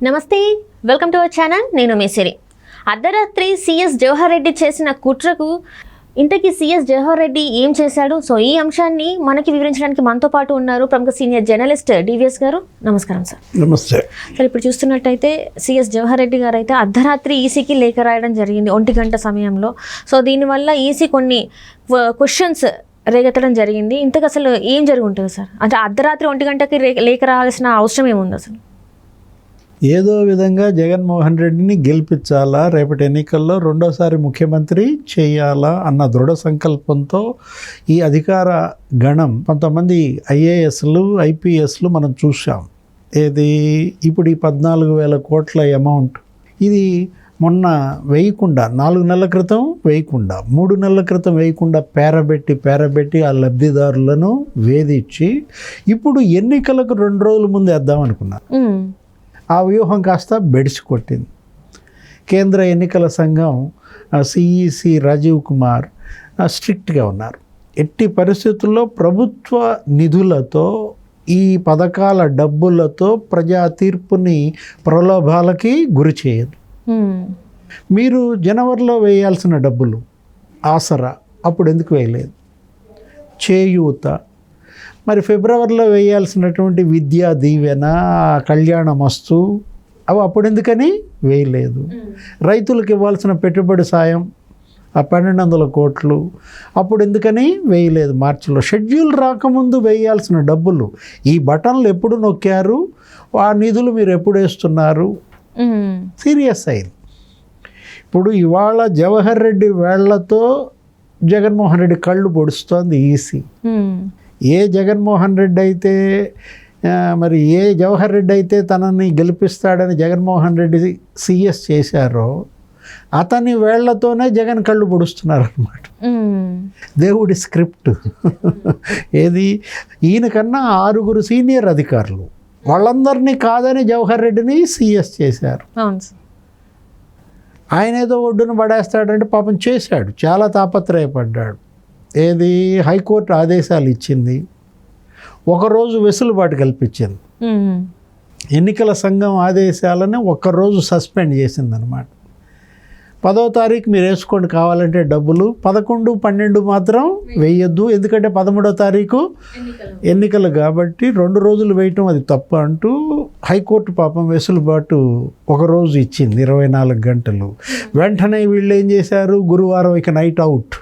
నమస్తే, welcome to our channel. నేను మేసిరి. అర్ధరాత్రి సిఎస్ జవహర్ రెడ్డి చేసిన కుట్రకు ఇంతకీ సిఎస్ జవహర్ రెడ్డి ఏం చేశాడు? సో ఈ అంశాన్ని మనకి వివరించడానికి మనతో పాటు ఉన్నారు ప్రముఖ సీనియర్ జర్నలిస్ట్ డివిఎస్ గారు. నమస్కారం సార్. నమస్తే సార్, ఇప్పుడు చూస్తున్నట్టయితే సిఎస్ జవహర్ రెడ్డి గారు అయితే అర్ధరాత్రి ఈసీకి లేఖ రాయడం జరిగింది 1 గంట సమయంలో. సో దీనివల్ల ఈసీ కొన్ని క్వశ్చన్స్ రేగెత్తడం జరిగింది. ఇంతకు అసలు ఏం జరిగి ఉంటుంది సార్? అంటే అర్ధరాత్రి 1 గంటకి లేఖ రావాల్సిన అవసరం ఏముంది అసలు? ఏదో విధంగా జగన్మోహన్ రెడ్డిని గెలిపించాలా, రేపటి ఎన్నికల్లో రెండోసారి ముఖ్యమంత్రి చేయాలా అన్న దృఢ సంకల్పంతో ఈ అధికార గణం కొంతమంది ఐఏఎస్లు ఐపీఎస్లు మనం చూసాం. ఏది ఇప్పుడు ఈ 14,000 కోట్ల అమౌంట్ ఇది మొన్న వేయకుండా 4 నెలల క్రితం వేయకుండా 3 నెలల క్రితం వేయకుండా పేరబెట్టి ఆ లబ్ధిదారులను వేధించి ఇప్పుడు ఎన్నికలకు 2 రోజుల ముందు వేద్దాం అనుకున్నారు. ఆ వ్యూహం కాస్త బెడిసి కొట్టింది. కేంద్ర ఎన్నికల సంఘం సిఈసి రాజీవ్ కుమార్ స్ట్రిక్ట్గా ఉన్నారు. ఎట్టి పరిస్థితుల్లో ప్రభుత్వ నిధులతో ఈ పథకాల డబ్బులతో ప్రజా తీర్పుని ప్రలోభాలకి గురి చేయదు. మీరు జనవరిలో వేయాల్సిన డబ్బులు ఆసరా అప్పుడు ఎందుకు వేయలేదు? చేయూత మరి ఫిబ్రవరిలో వేయాల్సినటువంటి విద్యా దీవెన, కళ్యాణమస్తు అవి అప్పుడు ఎందుకని వేయలేదు? రైతులకు ఇవ్వాల్సిన పెట్టుబడి సాయం 1,200 కోట్లు అప్పుడు ఎందుకని వేయలేదు? మార్చిలో షెడ్యూల్ రాకముందు వేయాల్సిన డబ్బులు ఈ బటన్లు ఎప్పుడు నొక్కారు? ఆ నిధులు మీరు ఎప్పుడు వేస్తున్నారు? సీరియస్ అయింది. ఇప్పుడు ఇవాళ జవహర్ రెడ్డి వేళ్లతో జగన్మోహన్ రెడ్డి కళ్ళు పొడుస్తోంది ఈసీ. ఏ జగన్మోహన్ రెడ్డి అయితే మరి ఏ జవహర్ రెడ్డి అయితే తనని గెలిపిస్తాడని జగన్మోహన్ రెడ్డి సిఎస్ చేశారో అతని వేళ్లతోనే జగన్ కళ్ళు పొడుస్తున్నారు అన్నమాట. దేవుడి స్క్రిప్ట్. ఏది ఈయనకన్నా 6 సీనియర్ అధికారులు వాళ్ళందరినీ కాదని జవహర్ రెడ్డిని సిఎస్ చేశారు. ఆయన ఏదో ఒడ్డున పడేస్తాడంటే పాపం చేశాడు, చాలా తాపత్రయపడ్డాడు. ఏది హైకోర్టు ఆదేశాలు ఇచ్చింది, ఒకరోజు వెసులుబాటు కల్పించింది. ఎన్నికల సంఘం ఆదేశాలను ఒక్కరోజు సస్పెండ్ చేసిందనమాట. 10వ తారీఖు మీరు వేసుకోండి కావాలంటే డబ్బులు, 11, 12 మాత్రం వేయొద్దు, ఎందుకంటే 13వ తారీఖు ఎన్నికలు కాబట్టి 2 రోజులు వేయటం అది తప్పు అంటూ హైకోర్టు పాపం వెసులుబాటు ఒకరోజు ఇచ్చింది, 24 గంటలు. వెంటనే వీళ్ళు ఏం చేశారు? గురువారం ఇక నైట్ అవుట్,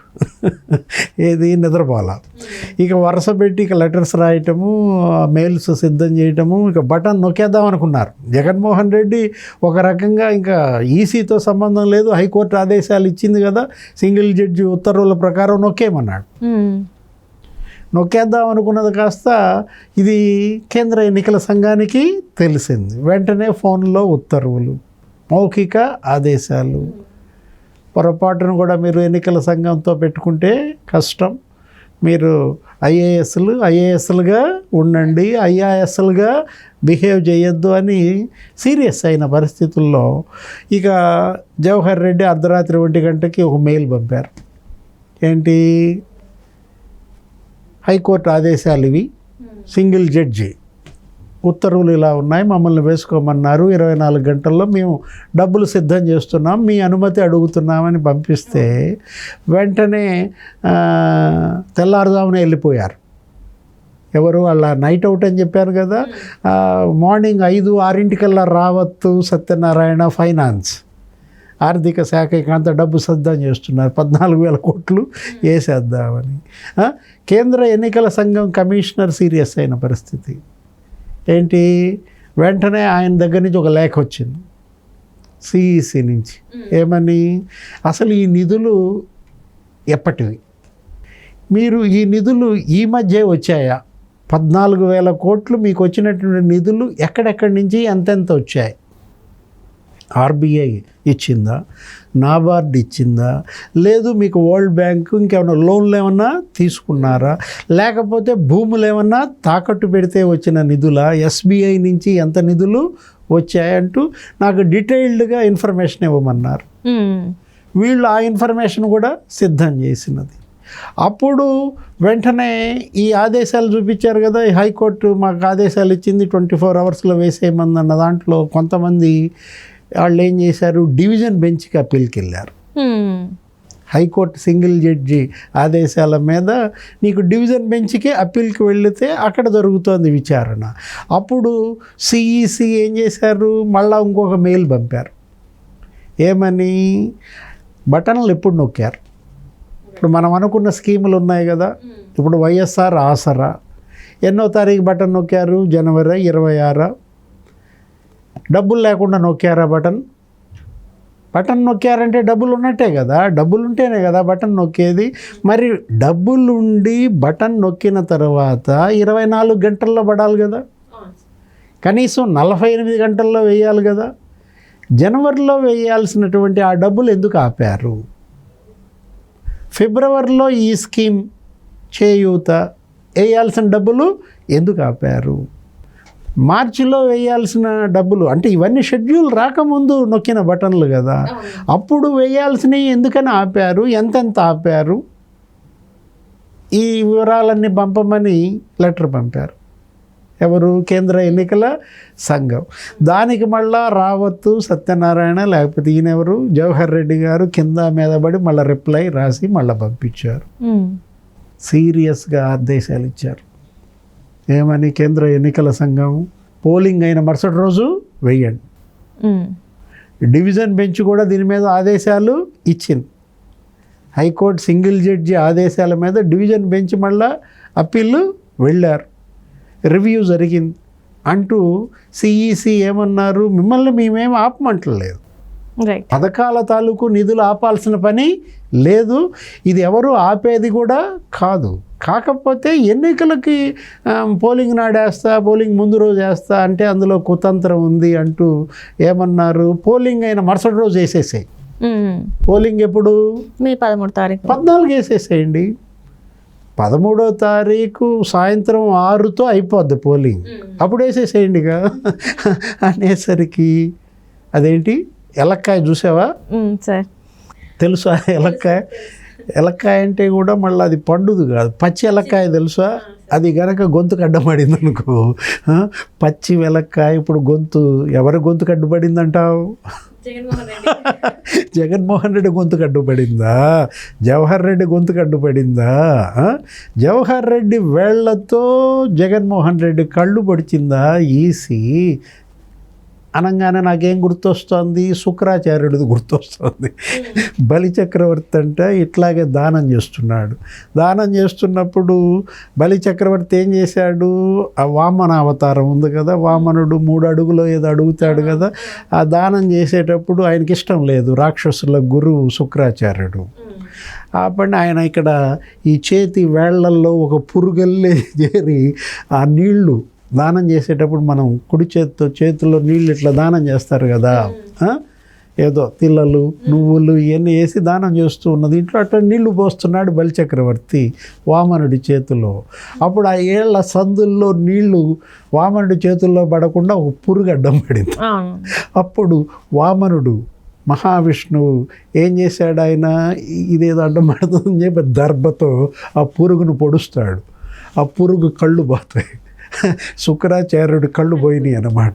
ఏది నిద్రపోల, ఇక వరుస పెట్టి ఇక లెటర్స్ రాయటము, మెయిల్స్ సిద్ధం చేయటము, ఇక బటన్ నొక్కేద్దాం అనుకున్నారు. జగన్మోహన్ రెడ్డి ఒక రకంగా ఇంకా ఈసీతో సంబంధం లేదు, హైకోర్టు ఆదేశాలు ఇచ్చింది కదా, సింగిల్ జడ్జి ఉత్తర్వుల ప్రకారం నొక్కేయమన్నాడు. నొక్కేద్దాం అనుకున్నది కాస్త ఇది కేంద్ర ఎన్నికల సంఘానికి తెలిసింది. వెంటనే ఫోన్లో ఉత్తర్వులు, మౌఖిక ఆదేశాలు. పొరపాటును కూడా మీరు ఎన్నికల సంఘంతో పెట్టుకుంటే కష్టం, మీరు ఐఏఎస్లుగా ఉండండి, ఐఆర్ఎస్లుగా బిహేవ్ చేయొద్దు అని సీరియస్ అయిన పరిస్థితుల్లో ఇక జవహర్ రెడ్డి అర్ధరాత్రి 1 గంటకి ఒక మెయిల్ పంపారు. ఏంటి? హైకోర్టు ఆదేశాలు ఇవి, సింగిల్ జడ్జి ఉత్తర్వులు ఇలా ఉన్నాయి, మమ్మల్ని వేసుకోమన్నారు, 24 గంటల్లో మేము డబ్బులు సిద్ధం చేస్తున్నాం, మీ అనుమతి అడుగుతున్నామని పంపిస్తే వెంటనే తెల్లారుజామున వెళ్ళిపోయారు. ఎవరు? వాళ్ళ నైట్ అవుట్ అని చెప్పారు కదా, మార్నింగ్ 5-6 రావత్తు సత్యనారాయణ ఫైనాన్స్ ఆర్థిక శాఖ అంత డబ్బు సిద్ధం చేస్తున్నారు, 14,000 కోట్లు వేసేద్దామని. కేంద్ర ఎన్నికల సంఘం కమిషనర్ సీరియస్ అయిన పరిస్థితి. ఏంటి? వెంటనే ఆయన దగ్గర నుంచి ఒక లేఖ వచ్చింది సిఈసి నుంచి. ఏమని? అసలు ఈ నిధులు ఎప్పటివి? మీరు ఈ నిధులు ఈ మధ్య వచ్చాయా? 14,000 కోట్లు మీకు వచ్చినటువంటి నిధులు ఎక్కడెక్కడి నుంచి ఎంతెంత వచ్చాయి? ఆర్బీఐ ఇచ్చిందా? నాబార్డ్ ఇచ్చిందా? లేదు మీకు వరల్డ్ బ్యాంకు ఇంకేమైనా లోన్లు ఏమన్నా తీసుకున్నారా? లేకపోతే భూములు ఏమన్నా తాకట్టు పెడితే వచ్చిన నిధులా? ఎస్బీఐ నుంచి ఎంత నిధులు వచ్చాయంటూ నాకు డీటెయిల్డ్గా ఇన్ఫర్మేషన్ ఇవ్వమన్నారు. వీళ్ళు ఆ ఇన్ఫర్మేషన్ కూడా సిద్ధం చేసినది. అప్పుడు వెంటనే ఈ ఆదేశాలు చూపించారు కదా, ఈ హైకోర్టు మాకు ఆదేశాలు ఇచ్చింది 24 అవర్స్లో వేసేయమంది అన్న దాంట్లో కొంతమంది వాళ్ళు ఏం చేశారు, డివిజన్ బెంచ్కి అప్పీల్కి వెళ్ళారు. హైకోర్టు సింగిల్ జడ్జి ఆదేశాల మీద నీకు డివిజన్ బెంచ్కి అప్పీల్కి వెళితే అక్కడ జరుగుతోంది విచారణ. అప్పుడు సిఈసి ఏం చేశారు, మళ్ళీ ఇంకొక మెయిల్ పంపారు. ఏమని, బటన్లు ఎప్పుడు నొక్కారు. ఇప్పుడు మనం అనుకున్న స్కీములు ఉన్నాయి కదా, ఇప్పుడు వైఎస్ఆర్ ఆసరా ఎన్నో తారీఖు బటన్ నొక్కారు, జనవరి 26. డబ్బులు లేకుండా నొక్కారా బటన్? బటన్ నొక్కారంటే డబ్బులు ఉన్నట్టే కదా, డబ్బులు ఉంటేనే కదా బటన్ నొక్కేది. మరి డబ్బులుండి బటన్ నొక్కిన తర్వాత 24 గంటల్లో పడాలి కదా, కనీసం 48 గంటల్లో వేయాలి కదా. జనవరిలో వేయాల్సినటువంటి ఆ డబ్బులు ఎందుకు ఆపారు? ఫిబ్రవరిలో ఈ స్కీమ్ చేయూత వేయాల్సిన డబ్బులు ఎందుకు ఆపారు? మార్చిలో వేయాల్సిన డబ్బులు, అంటే ఇవన్నీ షెడ్యూల్ రాకముందు నొక్కిన బటన్లు కదా, అప్పుడు వేయాల్సినవి ఎందుకని ఆపారు, ఎంతెంత ఆపారు, ఈ వివరాలన్నీ పంపమని లెటర్ పంపారు. ఎవరు? కేంద్ర ఎన్నికల సంఘం. దానికి మళ్ళా రావత్తు, సత్యనారాయణ, లేకపోతే ఈయనెవరు, జవహర్ రెడ్డి గారు కింద మీద పడి మళ్ళీ రిప్లై రాసి మళ్ళీ పంపించారు. సీరియస్గా ఆదేశాలు ఇచ్చారు. ఏమని? కేంద్ర ఎన్నికల సంఘం పోలింగ్ అయిన మరుసటి రోజు వేయండి. డివిజన్ బెంచ్ కూడా దీని మీద ఆదేశాలు ఇచ్చింది. హైకోర్టు సింగిల్ జడ్జి ఆదేశాల మీద డివిజన్ బెంచ్ మళ్ళా అప్పీళ్ళు వెళ్ళారు, రివ్యూ జరిగింది అంటూ సిఈసి ఏమన్నారు, మిమ్మల్ని మేమేం ఆపమంటలేదు, పథకాల తాలూకు నిధులు ఆపాల్సిన పని లేదు, ఇది ఎవరు ఆపేది కూడా కాదు. కాకపోతే ఎన్నికలకి పోలింగ్ నాడేస్తా, పోలింగ్ ముందు రోజు వేస్తా అంటే అందులో కుతంత్రం ఉంది అంటూ ఏమన్నారు, పోలింగ్ అయిన మరుసటి రోజు వేసేసాయి. పోలింగ్ ఎప్పుడు? మే 13 తారీఖు, 14 వేసేసేయండి. 13వ తారీఖు సాయంత్రం 6తో అయిపోద్ది పోలింగ్, అప్పుడు వేసేసేయండిగా అనేసరికి అదేంటి ఎలక్కాయ చూసావా? తెలుసా ఎలక్కాయ? ఎలక్కాయ అంటే కూడా మళ్ళీ అది పండుది కాదు, పచ్చి ఎలక్కాయ తెలుసా? అది గనక గొంతుకు అడ్డపడింది అనుకో, పచ్చి వెలక్కాయ. ఇప్పుడు ఎవరి గొంతుకు అడ్డుపడిందంటావు? జగన్మోహన్ రెడ్డి గొంతుకు అడ్డుపడిందా? జవహర్ రెడ్డి గొంతుకు అడ్డుపడిందా? జవహర్ రెడ్డి వేళ్లతో జగన్మోహన్ రెడ్డి కళ్ళు పొడిచిందా ఈసీ అనగానే నాకేం గుర్తొస్తుంది? శుక్రాచార్యుడిది గుర్తొస్తుంది. బలి చక్రవర్తి అంటే ఇట్లాగే దానం చేస్తున్నాడు. దానం చేస్తున్నప్పుడు బలి చక్రవర్తి ఏం చేశాడు, ఆ వామన అవతారం ఉంది కదా, వామనుడు 3 అడుగులో ఏదో అడుగుతాడు కదా, ఆ దానం చేసేటప్పుడు ఆయనకి ఇష్టం లేదు, రాక్షసుల గురువు శుక్రాచార్యుడు. అప్పుడు ఆయన ఇక్కడ ఈ చేతి వేళ్లల్లో ఒక పురుగల్లే చేరి ఆ నీళ్లు దానం చేసేటప్పుడు మనం కుడి చేతిలో నీళ్ళు ఇట్లా దానం చేస్తారు కదా, ఏదో తిల్లలు నువ్వులు ఇవన్నీ వేసి దానం చేస్తూ ఉన్నది. ఇంట్లో అట్లా నీళ్లు పోస్తున్నాడు బలిచక్రవర్తి వామనుడి చేతిలో. అప్పుడు ఆ ఏళ్ల సందుల్లో నీళ్లు వామనుడి చేతుల్లో పడకుండా ఒక పురుగు అడ్డం పడింది. అప్పుడు వామనుడు మహావిష్ణువు ఏం చేశాడు, ఆయన ఇదేదో అడ్డం పడుతుందని చెప్పి దర్భతో ఆ పురుగును పొడుస్తాడు. ఆ పురుగు కళ్ళు పోతాయి, శుక్రాచార్యుడి కళ్ళు పోయినాయి అన్నమాట.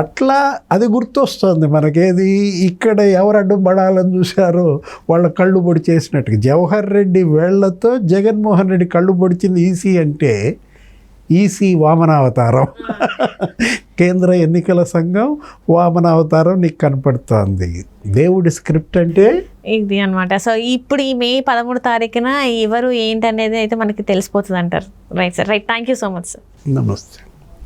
అట్లా అది గుర్తొస్తుంది మనకేది, ఇక్కడ ఎవరు అడ్డం పడాలని చూశారో వాళ్ళ కళ్ళు పొడి చేసినట్టుగా. జవహర్ రెడ్డి వేళ్లతో జగన్మోహన్ రెడ్డి కళ్ళు పొడిచింది ఈసీ అంటే ఈసీ వామనావతారం. కేంద్ర ఎన్నికల సంఘం వామనావతారం నీకు కనపడుతోంది. దేవుడి స్క్రిప్ట్ అంటే ఇది అనమాట. సో ఇప్పుడు ఈ మే 13 తారీఖున ఎవరు ఏంటి అనేది అయితే మనకి తెలిసిపోతుంది అంటారు. Right sir, right. Thank you so much sir. నమస్తే.